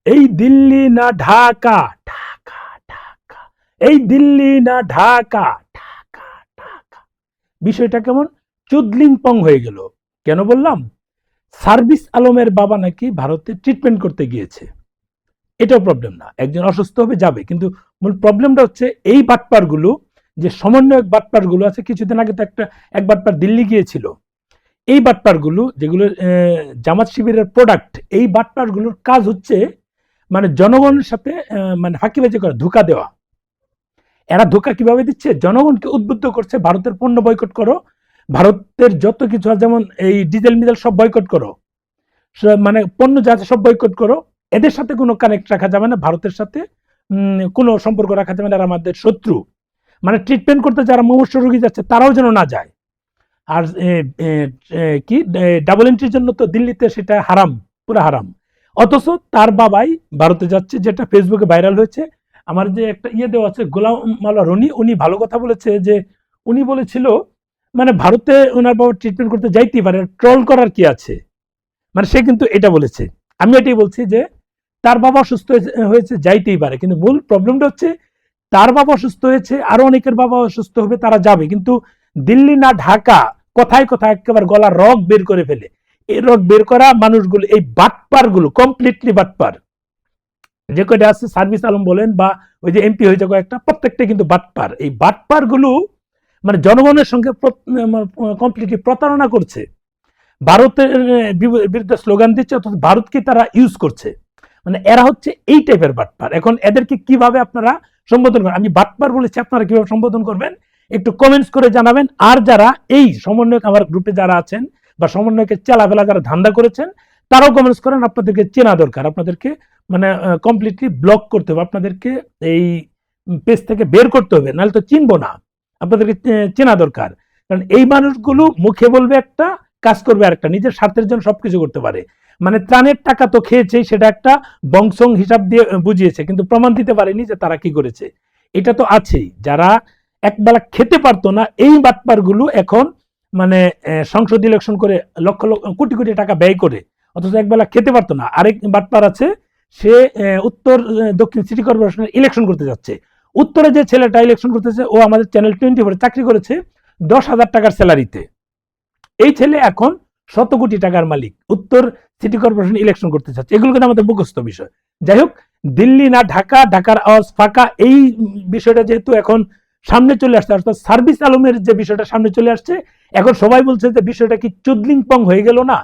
এই দিল্লি না ঢাকা, ঢাকা ঢাকা, এই দিল্লি না ঢাকা, ঢাকা ঢাকা। বিষয়টা কেমন চুদলিং পং হয়ে গেল। কেন বললাম? সার্ভিস আলমের বাবা নাকি ভারতে ট্রিটমেন্ট করতে গিয়েছে। এটাও প্রবলেম না, একজন অসুস্থ হবে যাবে, কিন্তু মূল প্রবলেমটা হচ্ছে এই বাটপারগুলো, যে সমন্বয়ক বাটপারগুলো আছে। কিছুদিন আগে তো এক বাটপার দিল্লি গিয়েছিল। এই বাটপারগুলো যেগুলো জামাত শিবিরের প্রোডাক্ট, এই বাটপারগুলোর কাজ হচ্ছে মানে জনগণের সাথে মানে ফাঁকিবাজি করা, ধোঁকা দেওয়া। এরা ধোঁকা কিভাবে দিচ্ছে? জনগণকে উদ্বুদ্ধ করছে ভারতের পণ্য বয়কট করো, ভারতের যত কিছু আছে যেমন এই ডিজেল মিজেল সব বয়কট করো, মানে পণ্য যা আছে সব বয়কট করো। এদের সাথে কোনো কানেক্ট রাখা যাবে না, ভারতের সাথে কোনো সম্পর্ক রাখা যাবে না, এরা আমাদের শত্রু। মানে ট্রিটমেন্ট করতে যারা মুমূর্ষু রোগী যাচ্ছে তারাও যেন না যায়। আর কি ডাবল এন্ট্রির জন্য তো দিল্লিতে সেটা হারাম, পুরো হারাম। অথচ তার বাবাই ভারতে যাচ্ছে, যেটা ফেসবুকে ভাইরাল হয়েছে। আমার যে একটা দেওয়া আছে গোলাম মাওলা রনি, উনি ভালো কথা বলেছে, যে উনি বলেছিল মানে ভারতে ওনার বাবা ট্রিটমেন্ট করতে যাইতেই পারে, ট্রল করার কি আছে। মানে সে কিন্তু এটা বলেছে। আমি এটাই বলছি যে তার বাবা অসুস্থ হয়েছে যাইতেই পারে, কিন্তু মূল প্রবলেমটা হচ্ছে তার বাবা অসুস্থ হয়েছে, আরো অনেকের বাবা অসুস্থ হবে, তারা যাবে, কিন্তু দিল্লি না ঢাকা, কথায় কথায় একেবারে গলার রগ বের করে ফেলে। এই রগ বের করা মানুষগুলো, এই বাটপার গুলো কমপ্লিটলি বাটপার। যে কয়টা আছে সার্ভিস আলম বলেন বা ওই যে এমপি হয়েছে কয়েকটা, প্রত্যেকটা কিন্তু বাটপার। এই বাটপার গুলো মানে জনগণের সঙ্গে কমপ্লিটলি প্রতারণা করছে, ভারতের বিরুদ্ধে স্লোগান দিচ্ছে, অথচ ভারতকে তারা ইউজ করছে। মানে এরা হচ্ছে এই টাইপের বাটপার। এখন এদেরকে কিভাবে আপনারা সম্বোধন করেন? আমি বাটপার বলেছি, আপনারা কিভাবে সম্বোধন করবেন একটু কমেন্টস করে জানাবেন। আর যারা এই সমন্বয়ক আমার গ্রুপে যারা আছেন বা সমন্বয়কে চেলাফেলা যারা ধান্দা করেছেন, তারাও কমেন্টস করেন। আপনাদেরকে চেনা দরকার, আপনাদেরকে মানে কমপ্লিটলি ব্লক করতে হবে, আপনাদেরকে এই পেজ থেকে বের করতে হবে, নাহলে তো চিনবো না। আপনাদেরকে চেনা দরকার, কারণ এই মানুষগুলো মুখে বলবে একটা, কাজ করবে আরেকটা, নিজের স্বার্থের জন্য সবকিছু করতে পারে। মানে ত্রাণের টাকা তো খেয়েছেই, সেটা একটা বংশং হিসাব দিয়ে বুঝিয়েছে, কিন্তু প্রমাণ দিতে পারেনি যে তারা কি করেছে। এটা তো আছেই, যারা একবেলা খেতে পারতো না, এই বাটপারগুলো এখন মানে সংসদ ইলেকশন করে লক্ষ লক্ষ কোটি কোটি টাকা ব্যয় করে, অথচ একবেলা খেতে পারতো না। আরেক বাটপার আছে, সে উত্তর দক্ষিণ সিটি কর্পোরেশনের ইলেকশন করতে যাচ্ছে। উত্তরে যে ছেলেটা ইলেকশন করতেছে, ও আমাদের চ্যানেল 24 চাকরি করেছে 10,000 টাকার স্যালারিতে। এই ছেলে এখন শত কোটি টাকার মালিক, উত্তর সিটি কর্পোরেশন ইলেকশন করতে চাচ্ছে। এগুলো কিন্তু আমাদের মুখস্থ বিষয়। যাই হোক, দিল্লি না ঢাকা, ঢাকার আওয়াজ ফাঁকা, এই বিষয়টা যেহেতু এখন সামনে চলে আসছে, অর্থাৎ সার্ভিস আলমের যে বিষয়টা সামনে চলে আসছে, এখন সবাই বলছে যে বিষয়টা কি চুদলিং পং হয়ে গেল না।